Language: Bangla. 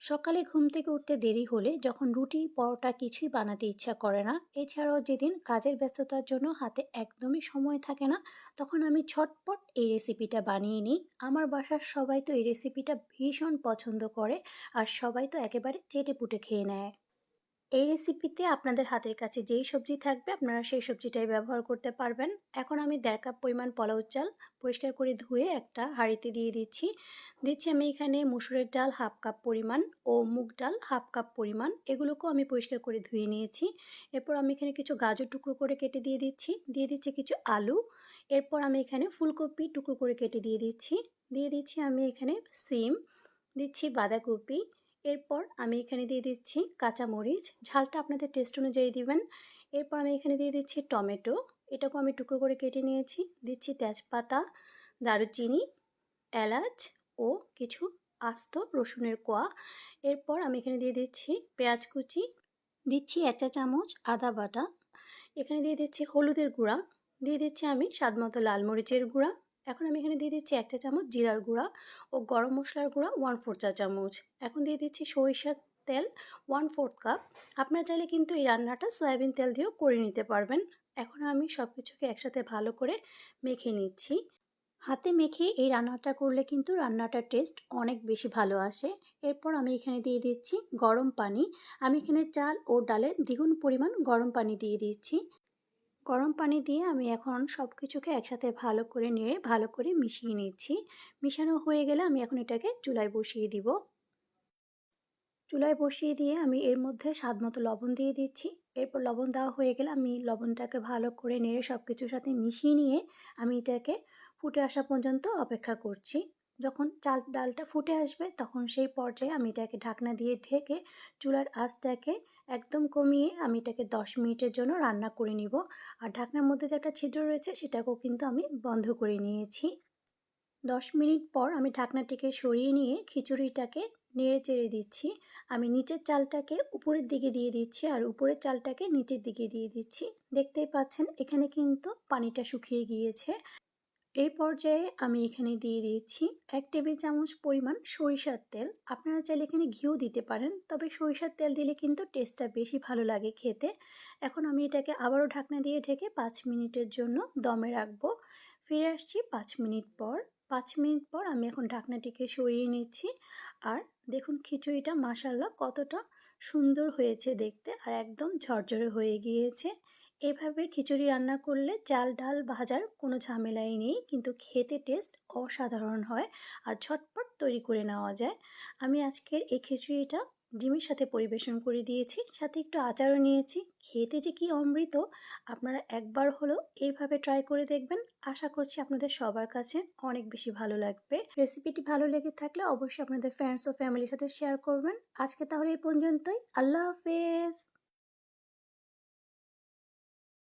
সকালে ঘুম থেকে উঠতে দেরি হলে যখন রুটি পরোটা কিছুই বানাতে ইচ্ছা করে না, এছাড়াও যেদিন কাজের ব্যস্ততার জন্য হাতে একদমই সময় থাকে না, তখন আমি ঝটপট এই রেসিপিটা বানিয়ে নিই। আমার বাসার সবাই তো এই রেসিপিটা ভীষণ পছন্দ করে, আর সবাই তো একেবারে চেটেপুটে খেয়ে নেয়। এই রেসিপিতে আপনাদের হাতের কাছে যেই সবজি থাকবে আপনারা সেই সবজিটাই ব্যবহার করতে পারবেন। এখন আমি 1.5 কাপ পরিমাণ পোলাও চাল পরিষ্কার করে ধুয়ে একটা হাঁড়িতে দিয়ে দিচ্ছি। আমি এখানে মসুরের ডাল হাফ কাপ পরিমাণ ও মুগ ডাল হাফ কাপ পরিমাণ, এগুলোকেও আমি পরিষ্কার করে ধুয়ে নিয়েছি। এরপর আমি এখানে কিছু গাজর টুকরো করে কেটে দিয়ে দিচ্ছি কিছু আলু। এরপর আমি এখানে ফুলকপি টুকরো করে কেটে দিয়ে দিচ্ছি আমি এখানে সিম, দিচ্ছি বাঁধাকপি। এরপর আমি এখানে দিয়ে দিচ্ছি কাঁচামরিচ, ঝালটা আপনাদের টেস্ট অনুযায়ী দিবেন। এরপর আমি এখানে দিয়ে দিচ্ছি টমেটো, এটাকেও আমি টুকরো করে কেটে নিয়েছি। দিচ্ছি তেজপাতা, দারুচিনি, এলাচ ও কিছু আস্ত রসুনের কোয়া। এরপর আমি এখানে দিয়ে দিচ্ছি পেঁয়াজ কুচি, দিচ্ছি 1 চা চামচ আদা বাটা, এখানে দিয়ে দিচ্ছি হলুদের গুঁড়া, দিয়ে দিচ্ছি আমি স্বাদমতো লাল মরিচের গুঁড়া। এখন আমি এখানে দিয়ে দিচ্ছি 1 চা চামচ জিরার গুঁড়া ও গরম মশলার গুঁড়া 1/4 চা চামচ। এখন দিয়ে দিচ্ছি সরিষার তেল 1/4 কাপ। আপনারা চাইলে কিন্তু এই রান্নাটা সয়াবিন তেল দিয়েও করে নিতে পারবেন। এখন আমি সব কিছুকে একসাথে ভালো করে মেখে নিচ্ছি। হাতে মেখে এই রান্নাটা করলে কিন্তু রান্নাটার টেস্ট অনেক বেশি ভালো আসে। এরপর আমি এখানে দিয়ে দিচ্ছি গরম পানি। আমি এখানে চাল ও ডালের দ্বিগুণ পরিমাণ গরম পানি দিয়ে দিচ্ছি। গরম পানি দিয়ে আমি এখন সব কিছুকে একসাথে ভালো করে নেড়ে ভালো করে মিশিয়ে নিচ্ছি। মিশানো হয়ে গেলে আমি এখন এটাকে চুলায় বসিয়ে দিব। চুলায় বসিয়ে দিয়ে আমি এর মধ্যে স্বাদমতো লবণ দিয়ে দিচ্ছি। এরপর লবণ দেওয়া হয়ে গেলে আমি লবণটাকে ভালো করে নেড়ে সব কিছুর সাথে মিশিয়ে নিয়ে আমি এটাকে ফুটে আসা পর্যন্ত অপেক্ষা করছি। যখন চাল ডালটা ফুটে আসবে তখন সেই পর্যায়ে আমি এটাকে ঢাকনা দিয়ে ঢেকে চুলার আঁচটাকে একদম কমিয়ে আমি এটাকে 10 মিনিটের জন্য রান্না করে নিব। আর ঢাকনার মধ্যে যে একটা ছিদ্র রয়েছে সেটাকেও কিন্তু আমি বন্ধ করে নিয়েছি। 10 মিনিট পর আমি ঢাকনাটিকে সরিয়ে নিয়ে খিচুড়িটাকে নেড়ে চেড়ে দিচ্ছি। আমি নিচের চালটাকে উপরের দিকে দিয়ে দিচ্ছি আর উপরের চালটাকে নিচের দিকে দিয়ে দিচ্ছি। দেখতেই পাচ্ছেন এখানে কিন্তু পানিটা শুকিয়ে গিয়েছে। এই পর্যায়ে আমি এখানে দিয়ে দিচ্ছি 1 টেবিল চামচ পরিমাণ সরিষার তেল। আপনারা চাইলে এখানে ঘিও দিতে পারেন, তবে সরিষার তেল দিলে কিন্তু টেস্টটা বেশি ভালো লাগে খেতে। এখন আমি এটাকে আবারও ঢাকনা দিয়ে ঢেকে 5 মিনিটের জন্য দমে রাখবো। ফিরে আসছি 5 মিনিট পর। 5 মিনিট পর আমি এখন ঢাকনাটিকে সরিয়ে নিচ্ছি। আর দেখুন খিচুড়িটা মাশাআল্লাহ কতটা সুন্দর হয়েছে দেখতে, আর একদম ঝরঝরে হয়ে গিয়েছে। এভাবে খিচুড়ি রান্না করলে চাল ডাল ভাজার কোনো ঝামেলাই নেই, কিন্তু খেতে টেস্ট অসাধারণ হয় আর ঝটপট তৈরি করে নেওয়া যায়। আমি আজকের এই খিচুড়িটা ডিমের সাথে পরিবেশন করে দিয়েছি, সাথে একটু আচারও নিয়েছি। খেতে যে কি অমৃত! আপনারা একবার হলেও এইভাবে ট্রাই করে দেখবেন। আশা করছি আপনাদের সবার কাছে অনেক বেশি ভালো লাগবে। রেসিপিটি ভালো লেগে থাকলে অবশ্যই আপনাদের ফ্রেন্ডস ও ফ্যামিলির সাথে শেয়ার করবেন। আজকে তাহলে এই পর্যন্তই। আল্লাহ হাফেজ।